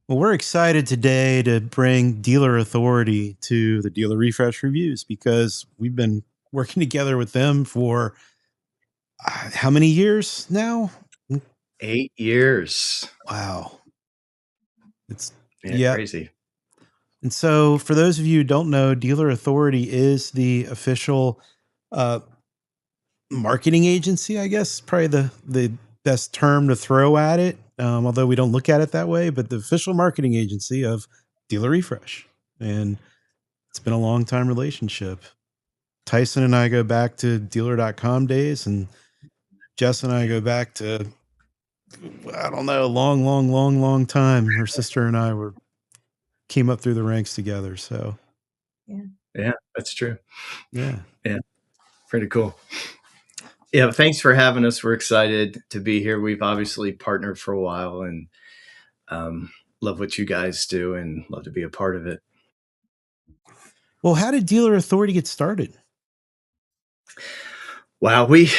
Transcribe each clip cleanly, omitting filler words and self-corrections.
Well, we're excited today to bring dealer authority to the Dealer Refresh reviews because we've been working together with them for how many years now? 8 years. Wow. It's, Yeah, yeah. crazy. And so, for those of you who don't know, Dealer Authority is the official uh, marketing agency, I guess, probably the best term to throw at it, although we don't look at it that way, but the official marketing agency of Dealer Refresh. And it's been a long time relationship. Tyson and I go back to dealer.com days, and Jess and I go back to, I don't know, long time. Her sister and I came up through the ranks together. So, Yeah, that's true. yeah. Yeah, pretty cool. Yeah, thanks for having us. We're excited to be here. We've obviously partnered for a while and love what you guys do and love to be a part of it. Well, how did Dealer Authority get started? Wow, we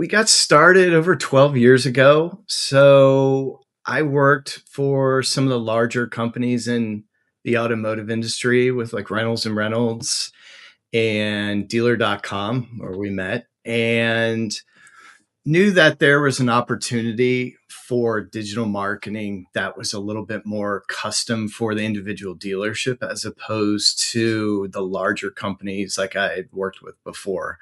got started over 12 years ago. So I worked for some of the larger companies in the automotive industry with like Reynolds and dealer.com where we met, and knew that there was an opportunity for digital marketing that was a little bit more custom for the individual dealership as opposed to the larger companies like I had worked with before.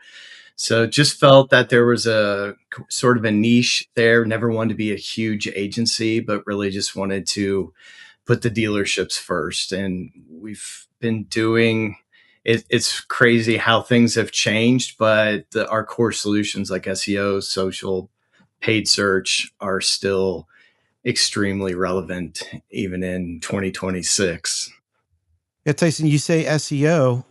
So just felt that there was a sort of a niche there. Never wanted to be a huge agency, but really just wanted to put the dealerships first. And we've been doing it. It's crazy how things have changed, but our core solutions like SEO, social, paid search are still extremely relevant even in 2026. Yeah, Tyson, you say SEO,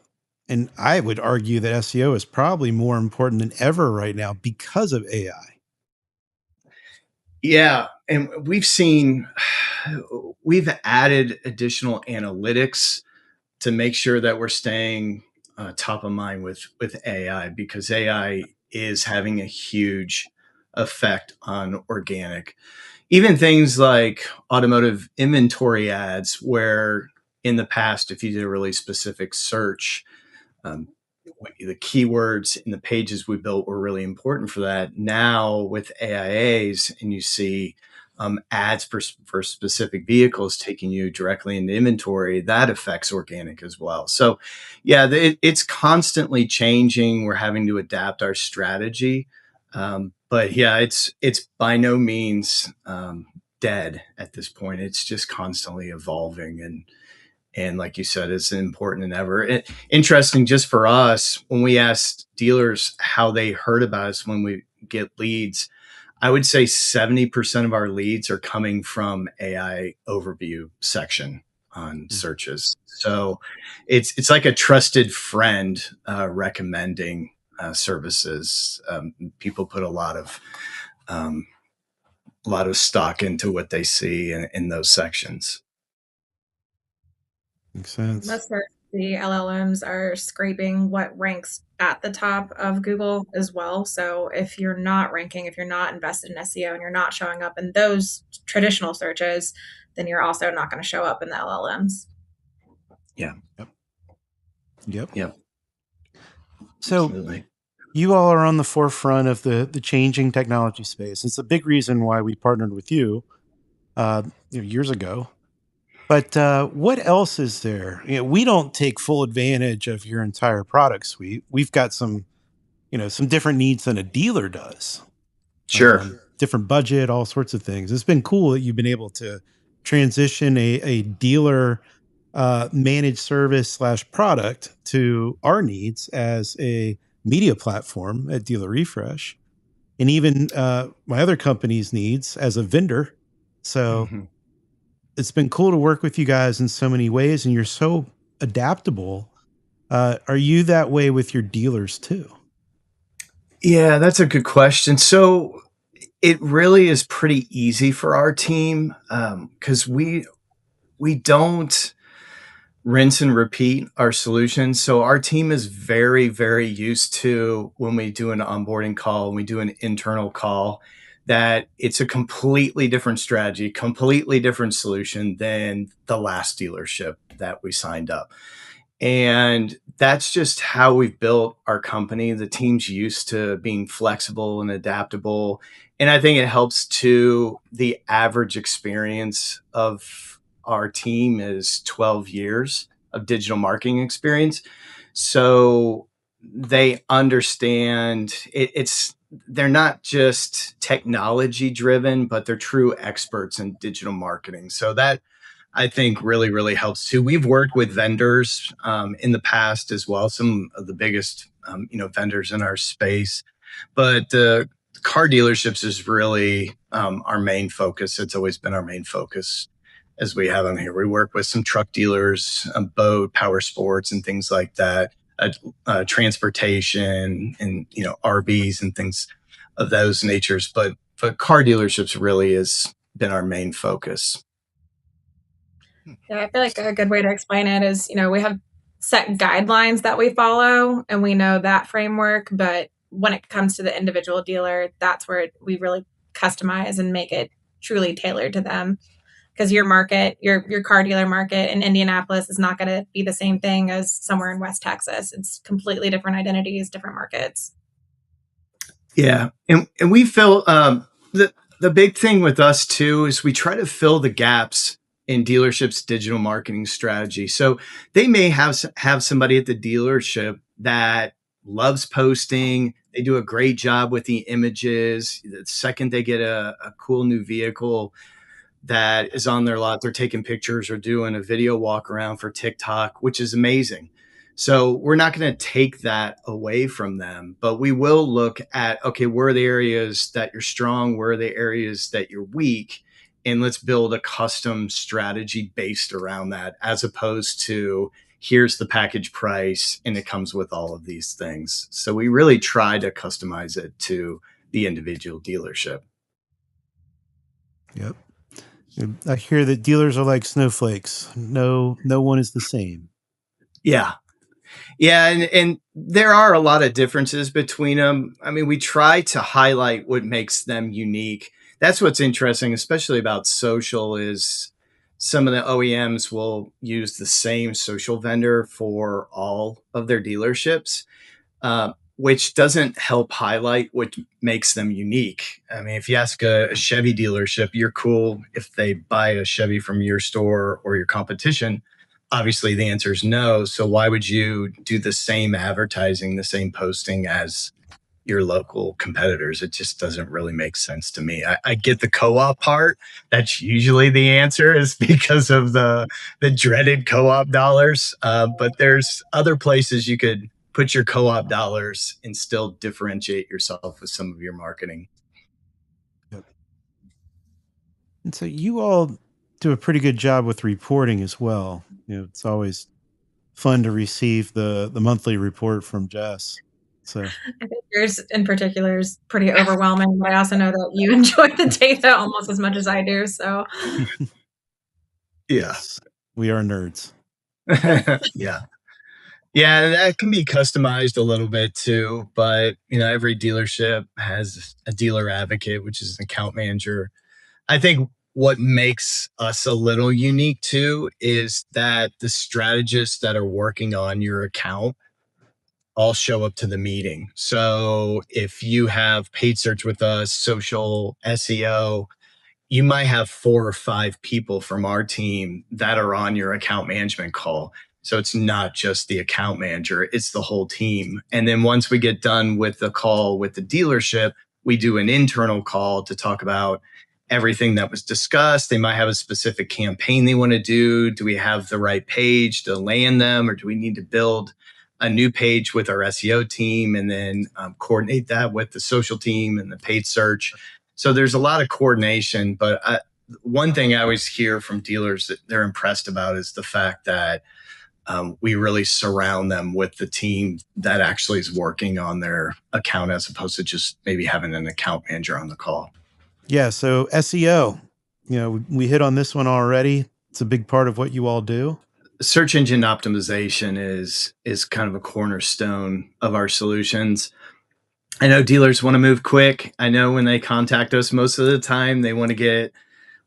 and I would argue that SEO is probably more important than ever right now because of AI. Yeah, and we've added additional analytics to make sure that we're staying top of mind with AI, because AI is having a huge effect on organic. Even things like automotive inventory ads, where in the past, if you did a really specific search, um, the keywords in the pages we built were really important for that. Now with AIAs, and you see ads for specific vehicles taking you directly into inventory, that affects organic as well. So, yeah, it's constantly changing. We're having to adapt our strategy, but yeah, it's by no means dead at this point. It's just constantly evolving, and like you said, it's important than ever. Interesting, just for us, when we asked dealers how they heard about us when we get leads, I would say 70% of our leads are coming from AI overview section on Mm. searches. So it's like a trusted friend recommending services. People put um, a lot of stock into what they see in those sections. Makes sense. That's where the LLMs are scraping what ranks at the top of Google as well. So if you're not ranking, if you're not invested in SEO and you're not showing up in those traditional searches, then you're also not going to show up in the LLMs. Yeah. Yep. Yep. Yeah. So Absolutely. you all are on the forefront of the changing technology space. It's a big reason why we partnered with you, uh, years ago. But what else is there? We don't take full advantage of your entire product suite. We've got some different needs than a dealer does. Sure. Different budget, all sorts of things. It's been cool that you've been able to transition a dealer managed service slash product to our needs as a media platform at Dealer Refresh, and even my other company's needs as a vendor. So Mhm. it's been cool to work with you guys in so many ways, and you're so adaptable. Are you that way with your dealers too? Yeah, that's a good question. So it really is pretty easy for our team, because we don't rinse and repeat our solutions. So our team is very, very used to when we do an onboarding call, when we do an internal call, that it's a completely different strategy, completely different solution than the last dealership that we signed up. And that's just how we've built our company. The team's used to being flexible and adaptable. And I think it helps to the average experience of our team is 12 years of digital marketing experience. So they understand they're not just technology driven, but they're true experts in digital marketing. So that I think really, really helps too. We've worked with vendors in the past as well, some of the biggest, vendors in our space. But car dealerships is really our main focus. It's always been our main focus as we have them here. We work with some truck dealers, boat, power sports, and things like that, transportation, and RVs and things of those natures. But car dealerships really has been our main focus. Yeah, I feel like a good way to explain it is, we have set guidelines that we follow and we know that framework, but when it comes to the individual dealer, that's where we really customize and make it truly tailored to them. Because your market, your car dealer market in Indianapolis is not going to be the same thing as somewhere in West Texas. It's completely different identities, different markets. Yeah, and we fill the big thing with us too is we try to fill the gaps in dealerships' digital marketing strategy. So they may have somebody at the dealership that loves posting. They do a great job with the images. The second they get a cool new vehicle that is on their lot, they're taking pictures or doing a video walk around for TikTok, which is amazing. So we're not going to take that away from them, but we will look at, okay, where are the areas that you're strong? Where are the areas that you're weak? And let's build a custom strategy based around that, as opposed to here's the package price and it comes with all of these things. So we really try to customize it to the individual dealership. Yep. I hear that dealers are like snowflakes. No one is the same. Yeah. Yeah, and there are a lot of differences between them. I mean, we try to highlight what makes them unique. That's what's interesting, especially about social, is some of the OEMs will use the same social vendor for all of their dealerships, which doesn't help highlight what makes them unique. I mean, if you ask a Chevy dealership, you're cool if they buy a Chevy from your store or your competition. Obviously, the answer is no. So why would you do the same advertising, the same posting as your local competitors? It just doesn't really make sense to me. I get the co-op part. That's usually the answer, is because of the dreaded co-op dollars. But there's other places you could put your co-op dollars and still differentiate yourself with some of your marketing. Yep. And so you all do a pretty good job with reporting as well. It's always fun to receive the monthly report from Jess. So I think yours in particular is pretty overwhelming, but I also know that you enjoy the data almost as much as I do. So yes, we are nerds. Yeah. Yeah, that can be customized a little bit too, but every dealership has a dealer advocate, which is an account manager. I think what makes us a little unique too is that the strategists that are working on your account all show up to the meeting. So if you have paid search with us, social, SEO, you might have 4 or 5 people from our team that are on your account management call. So it's not just the account manager, it's the whole team. And then once we get done with the call with the dealership, we do an internal call to talk about everything that was discussed. They might have a specific campaign they want to do. Do we have the right page to land them, or do we need to build a new page with our SEO team and then coordinate that with the social team and the paid search? So there's a lot of coordination, but one thing I always hear from dealers that they're impressed about is the fact that we really surround them with the team that actually is working on their account, as opposed to just maybe having an account manager on the call. Yeah. So SEO, we hit on this one already. It's a big part of what you all do. Search engine optimization is kind of a cornerstone of our solutions. I know dealers want to move quick. I know when they contact us, most of the time they want to get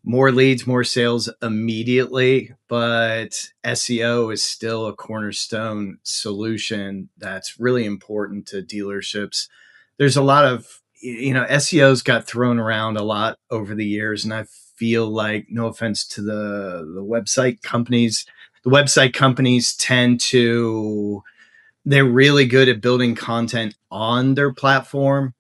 more leads, more sales immediately, but SEO is still a cornerstone solution that's really important to dealerships. There's a lot of, SEO's got thrown around a lot over the years, and I feel like, no offense to the website companies tend to, they're really good at building content on their platform,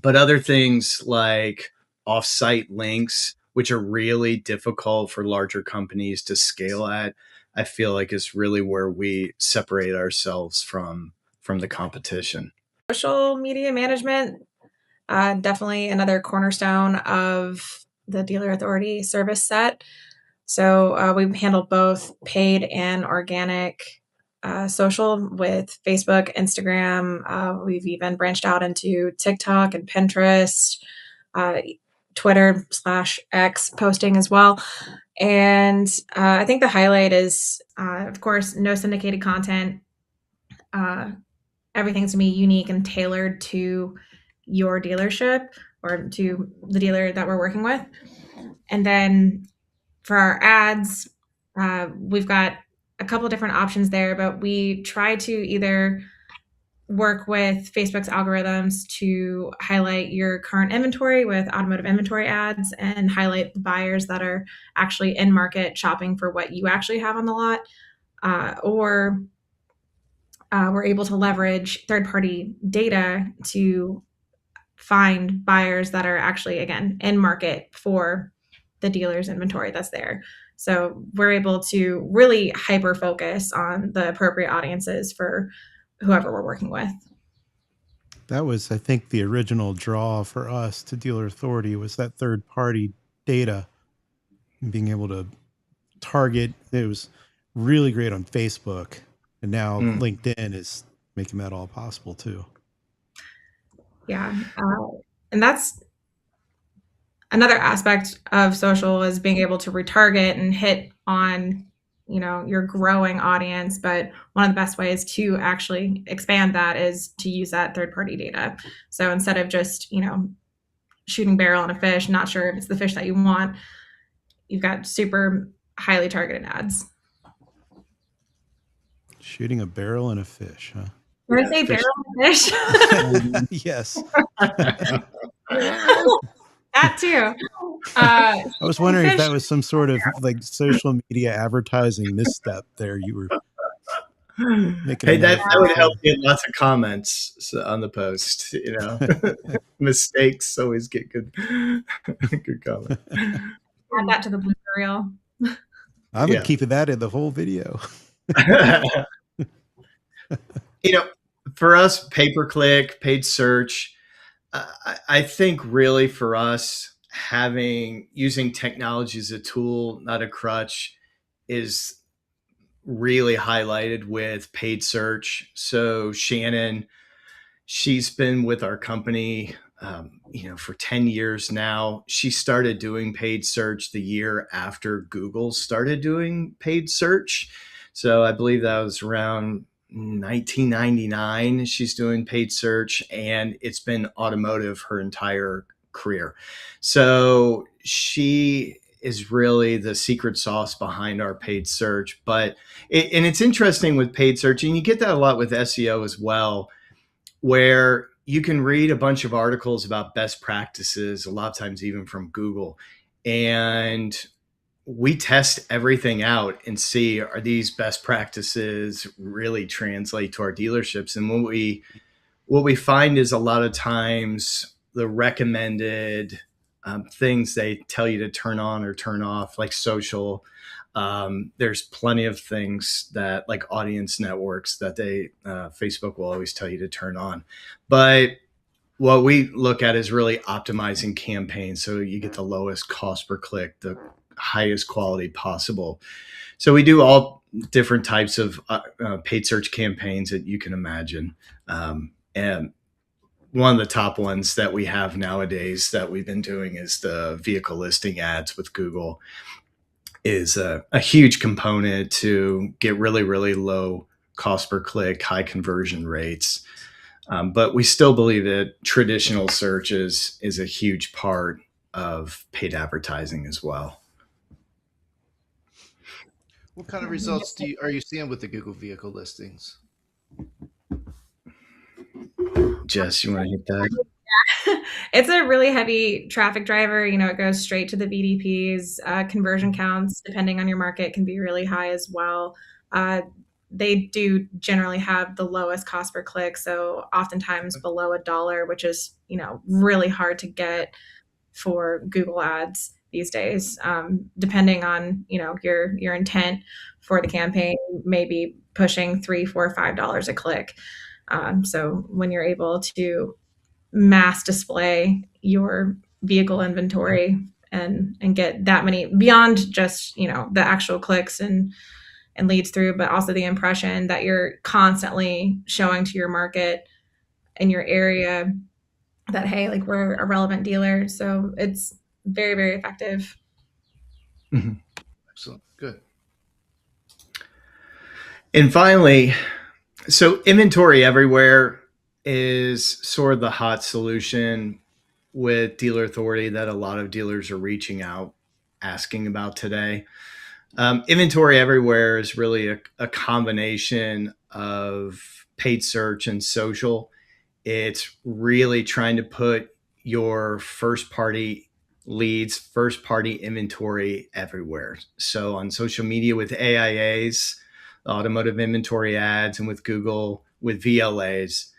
but other things like off-site links, which are really difficult for larger companies to scale at, I feel like is really where we separate ourselves from the competition. Social media management, definitely another cornerstone of the Dealer Authority service set. So we handle both paid and organic social with Facebook, Instagram. We've even branched out into TikTok and Pinterest, uh, Twitter/X posting as well. And I think the highlight is, of course, no syndicated content. Uh, Everything's gonna be unique and tailored to your dealership or to the dealer that we're working with. And then for our ads, we've got a couple different options there, but we try to either work with Facebook's algorithms to highlight your current inventory with automotive inventory ads and highlight the buyers that are actually in market shopping for what you actually have on the lot, or we're able to leverage third party data to find buyers that are actually, again, in market for the dealer's inventory that's there. So we're able to really hyper focus on the appropriate audiences for whoever we're working with. That was, I think, the original draw for us to Dealer Authority was that third party data and being able to target. It was really great on Facebook, and now LinkedIn is making that all possible too. Yeah. And that's another aspect of social, is being able to retarget and hit on your growing audience. But one of the best ways to actually expand that is to use that third party data. So instead of just shooting barrel on a fish, not sure if it's the fish that you want, you've got super highly targeted ads. Shooting a barrel and a fish, huh? Did I say barrel and fish? Yes. That too. I was wondering if that was some sort of like social media advertising misstep there. You were making. Hey, that would help get lots of comments on the post. Mistakes always get good comments. Add that to the blooper reel. I'm keeping that in the whole video. For us, pay-per-click, paid search, I think really for us, using technology as a tool, not a crutch, is really highlighted with paid search. So Shannon, she's been with our company, for 10 years now. She started doing paid search the year after Google started doing paid search. So I believe that was around 1999. She's doing paid search, and it's been automotive her entire career. So she is really the secret sauce behind our paid search. But it's interesting with paid search, and you get that a lot with SEO as well, where you can read a bunch of articles about best practices, a lot of times even from Google, and we test everything out and see, are these best practices really translate to our dealerships? And what we find is a lot of times the recommended things they tell you to turn on or turn off, like social. There's plenty of things that, like audience networks, that Facebook will always tell you to turn on. But what we look at is really optimizing campaigns so you get the lowest cost per click, the highest quality possible. So we do all different types of paid search campaigns that you can imagine. And one of the top ones that we have nowadays that we've been doing is the vehicle listing ads with Google. Is a huge component to get really, really low cost per click, high conversion rates. But we still believe that traditional search is a huge part of paid advertising as well. What kind of results are you seeing with the Google vehicle listings? Jess, you want to hit that? It's a really heavy traffic driver. It goes straight to the VDPs. Conversion counts, depending on your market, can be really high as well. They do generally have the lowest cost per click, so oftentimes below $1, which is really hard to get for Google Ads these days. Depending on your intent for the campaign, maybe pushing $3, $4, $5 a click. So when you're able to mass display your vehicle inventory and get that many beyond just the actual clicks and leads through, but also the impression that you're constantly showing to your market in your area that, hey, like, we're a relevant dealer. So it's very, very effective. Mm-hmm. Excellent. Good. And finally, so inventory everywhere is sort of the hot solution with dealer authority that a lot of dealers are reaching out asking about today. Inventory everywhere is really a combination of paid search and social. It's really trying to put your first party leads, first party inventory everywhere. So on social media with AIAs, automotive inventory ads, and with Google with VLAs,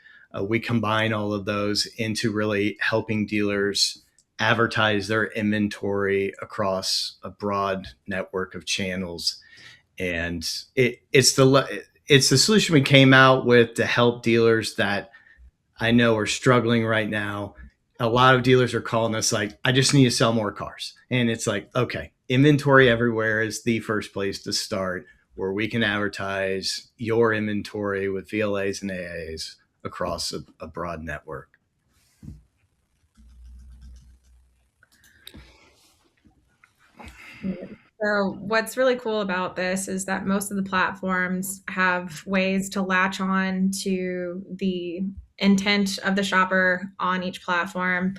we combine all of those into really helping dealers advertise their inventory across a broad network of channels. And it's the solution we came out with to help dealers that I know are struggling right now. A lot of dealers are calling us like, I just need to sell more cars. And it's like, okay, inventory everywhere is the first place to start, where we can advertise your inventory with VLAs and AAs across a broad network. So what's really cool about this is that most of the platforms have ways to latch on to the intent of the shopper on each platform.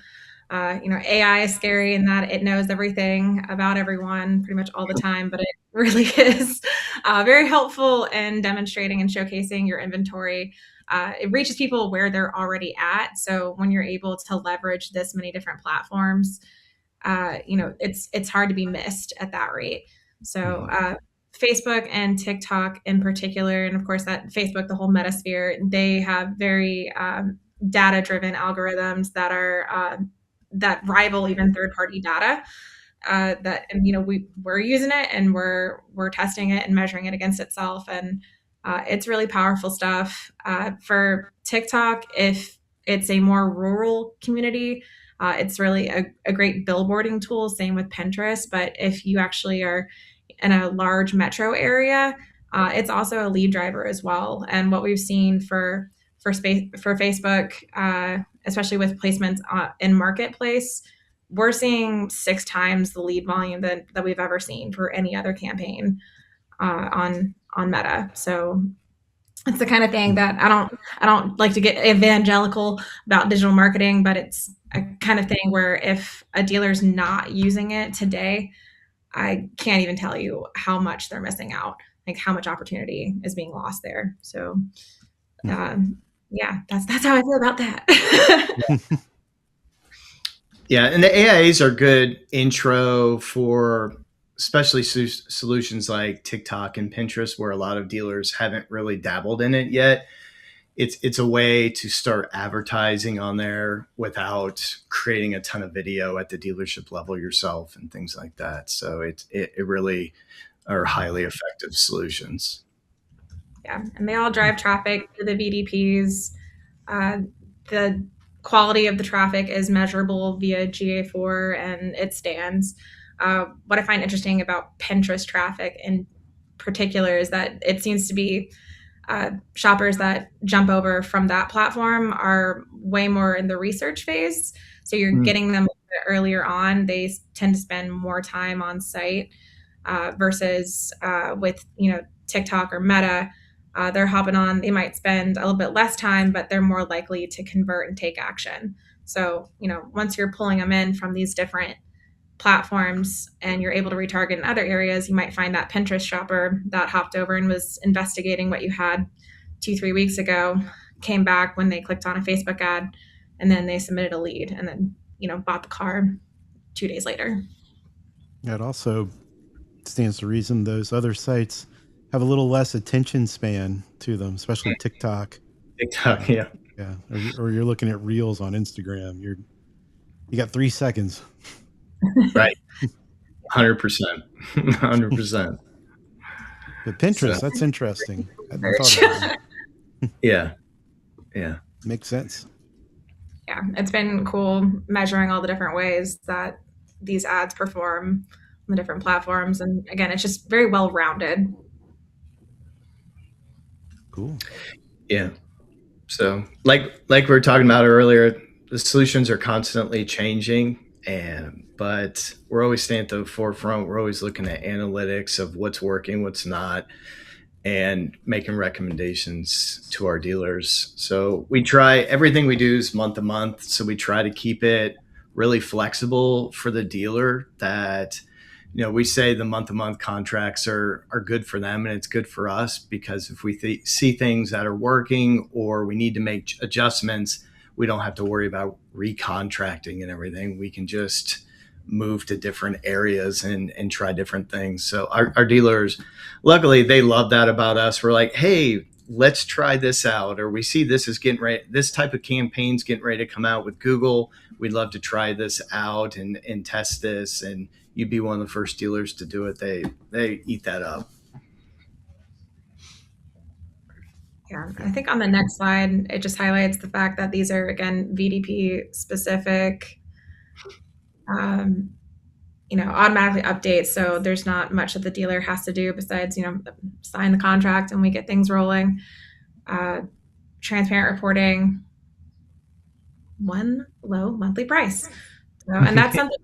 AI is scary in that it knows everything about everyone pretty much all the time, but it really is very helpful in demonstrating and showcasing your inventory. It reaches people where they're already at. So when you're able to leverage this many different platforms, it's hard to be missed at that rate. So Facebook and TikTok in particular, and of course that Facebook, the whole metasphere, they have very data-driven algorithms that are that rival even third-party data. We're using it and we're testing it and measuring it against itself, and it's really powerful stuff. For TikTok, if it's a more rural community, it's really a great billboarding tool. Same with Pinterest. But if you actually are in a large metro area, it's also a lead driver as well. And what we've seen for Facebook, especially with placements in Marketplace, we're seeing 6 times the lead volume that we've ever seen for any other campaign on Meta. So it's the kind of thing that I don't like to get evangelical about digital marketing, but it's a kind of thing where if a dealer's not using it today, I can't even tell you how much they're missing out, like how much opportunity is being lost there. So, that's how I feel about that. Yeah, and the AIAs are good intro for especially solutions like TikTok and Pinterest, where a lot of dealers haven't really dabbled in it yet. It's a way to start advertising on there without creating a ton of video at the dealership level yourself and things like that. So it really are highly effective solutions. Yeah, and they all drive traffic to the VDPs. The quality of the traffic is measurable via GA4, and it stands. What I find interesting about Pinterest traffic in particular is that it seems to be shoppers that jump over from that platform are way more in the research phase. So you're getting them a bit earlier on. They tend to spend more time on site versus with TikTok or Meta. they're hopping on. They might spend a little bit less time, but they're more likely to convert and take action. So, once you're pulling them in from these different platforms and you're able to retarget in other areas, you might find that Pinterest shopper that hopped over and was investigating what you had 2-3 weeks ago, came back when they clicked on a Facebook ad, and then they submitted a lead and then, bought the car 2 days later. It also stands to reason those other sites have a little less attention span to them, especially TikTok. TikTok, yeah. Yeah. Or you're looking at reels on Instagram. You got 3 seconds. Right. 100%. 100%. But Pinterest, that's interesting. I hadn't thought of that. Yeah. Yeah. Makes sense. Yeah, it's been cool measuring all the different ways that these ads perform on the different platforms. And again, it's just very well rounded. Cool. Yeah. So like we were talking about earlier, the solutions are constantly changing, but we're always staying at the forefront. We're always looking at analytics of what's working, what's not, and making recommendations to our dealers. So we try, everything we do is month to month. So we try to keep it really flexible for the dealer, that, we say the month to month contracts are good for them, and it's good for us, because if we see things that are working or we need to make adjustments, we don't have to worry about recontracting and everything. We can just move to different areas and try different things. So our dealers, luckily, they love that about us. We're like, hey, let's try this out. Or we see this is getting ready, this type of campaign's getting ready to come out with Google. We'd love to try this out and test this. And you'd be one of the first dealers to do it. They eat that up. Yeah, I think on the next slide, it just highlights the fact that these are, again, VDP specific, automatically updates. So there's not much that the dealer has to do besides, sign the contract and we get things rolling. Transparent reporting, one low monthly price. So, and that's something,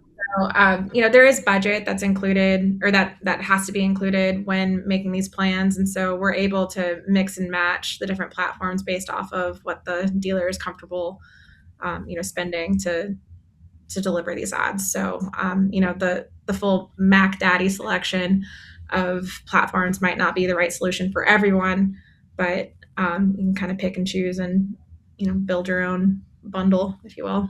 there is budget that's included, or that has to be included when making these plans. And so we're able to mix and match the different platforms based off of what the dealer is comfortable, spending to deliver these ads. So, the full Mac Daddy selection of platforms might not be the right solution for everyone, but you can kind of pick and choose and, build your own bundle, if you will.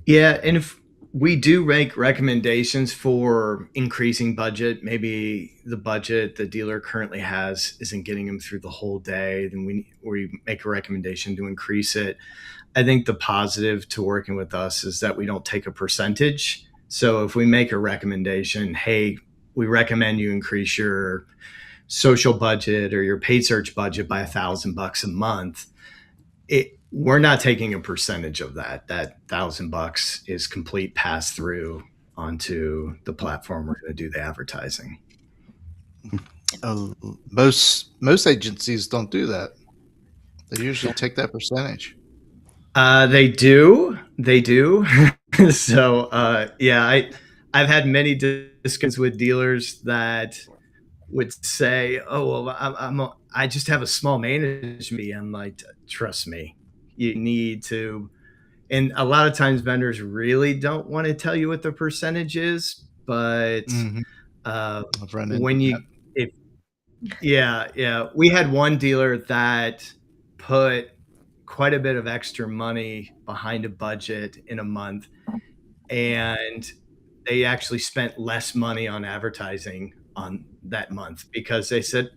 Yeah. And if we do make recommendations for increasing budget, maybe the budget the dealer currently has isn't getting them through the whole day, then we make a recommendation to increase it. I think the positive to working with us is that we don't take a percentage. So if we make a recommendation, hey, we recommend you increase your social budget or your paid search budget by $1,000 a month, we're not taking a percentage of that. That $1,000 is complete pass through onto the platform we're going to do the advertising. Most agencies don't do that. They usually take that percentage. They do. So I've had many discussions with dealers that would say, "Oh, well, I just have a small management." I'm like, trust me, you need to. And a lot of times vendors really don't want to tell you what the percentage is, but when you, we had one dealer that put quite a bit of extra money behind a budget in a month, and they actually spent less money on advertising on that month because they said,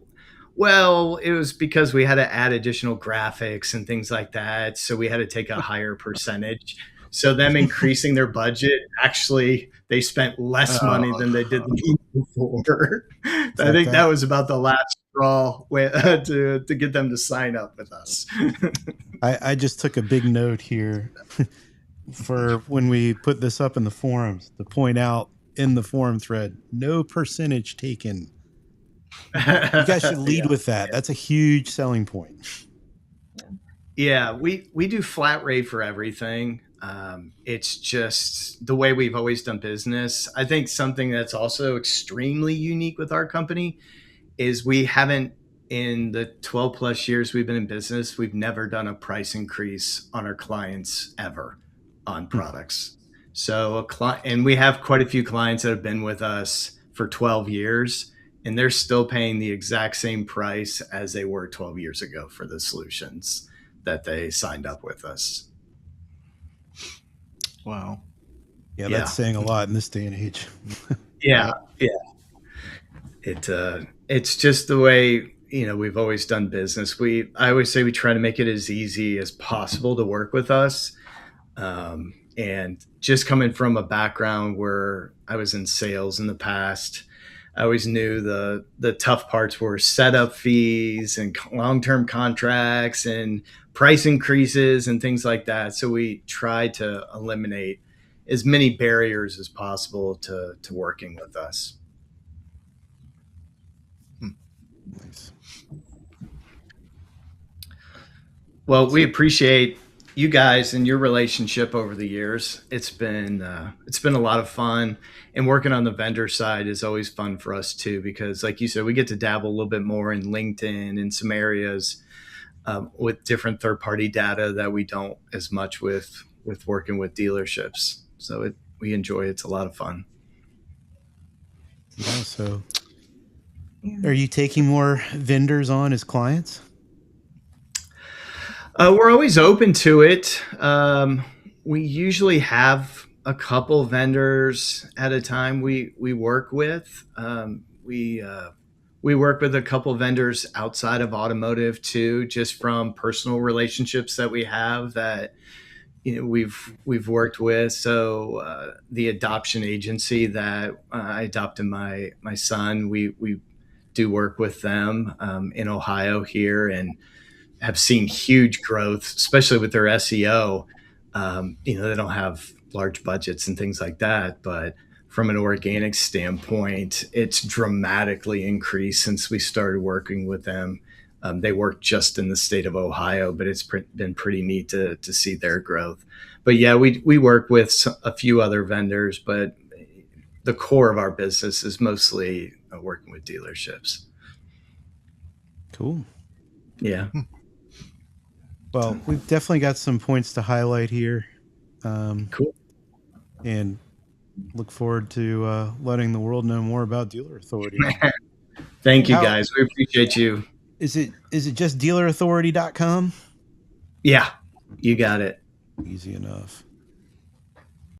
well, it was because we had to add additional graphics and things like that. So we had to take a higher percentage. So them increasing their budget, actually, they spent less money than they did the month before. I think that was about the last straw to get them to sign up with us. I just took a big note here for when we put this up in the forums to point out in the forum thread, no percentage taken. You guys should lead with that. That's a huge selling point. Yeah, we do flat rate for everything. It's just the way we've always done business. I think something that's also extremely unique with our company is we haven't in the 12 plus years we've been in business, we've never done a price increase on our clients ever on products. So and we have quite a few clients that have been with us for 12 years, and they're still paying the exact same price as they were 12 years ago for the solutions that they signed up with us. Wow. Yeah, that's saying a lot in this day and age. Yeah. It's just the way, we've always done business. I always say we try to make it as easy as possible to work with us. And just coming from a background where I was in sales in the past, I always knew the tough parts were setup fees and long-term contracts and price increases and things like that. So we try to eliminate as many barriers as possible to working with us. Nice. Well, we appreciate you guys and your relationship over the years. It's been a lot of fun, and working on the vendor side is always fun for us too, because like you said, we get to dabble a little bit more in LinkedIn and some areas with different third-party data that we don't as much with working with dealerships. So we enjoy it. It's a lot of fun. Yeah. So are you taking more vendors on as clients? We're always open to it. We usually have a couple vendors at a time we work with. We work with a couple vendors outside of automotive too, just from personal relationships that we have that we've worked with. So the adoption agency that I adopted my son, we do work with them in Ohio here, and have seen huge growth, especially with their SEO. They don't have large budgets and things like that, but from an organic standpoint, it's dramatically increased since we started working with them. They work just in the state of Ohio, but it's been pretty neat to see their growth. But yeah, we work with a few other vendors, but the core of our business is mostly working with dealerships. Cool. Yeah. Well, we've definitely got some points to highlight here. Cool. And look forward to letting the world know more about Dealer Authority. Thank you, guys. We appreciate you. Is it just dealerauthority.com? Yeah, you got it. Easy enough.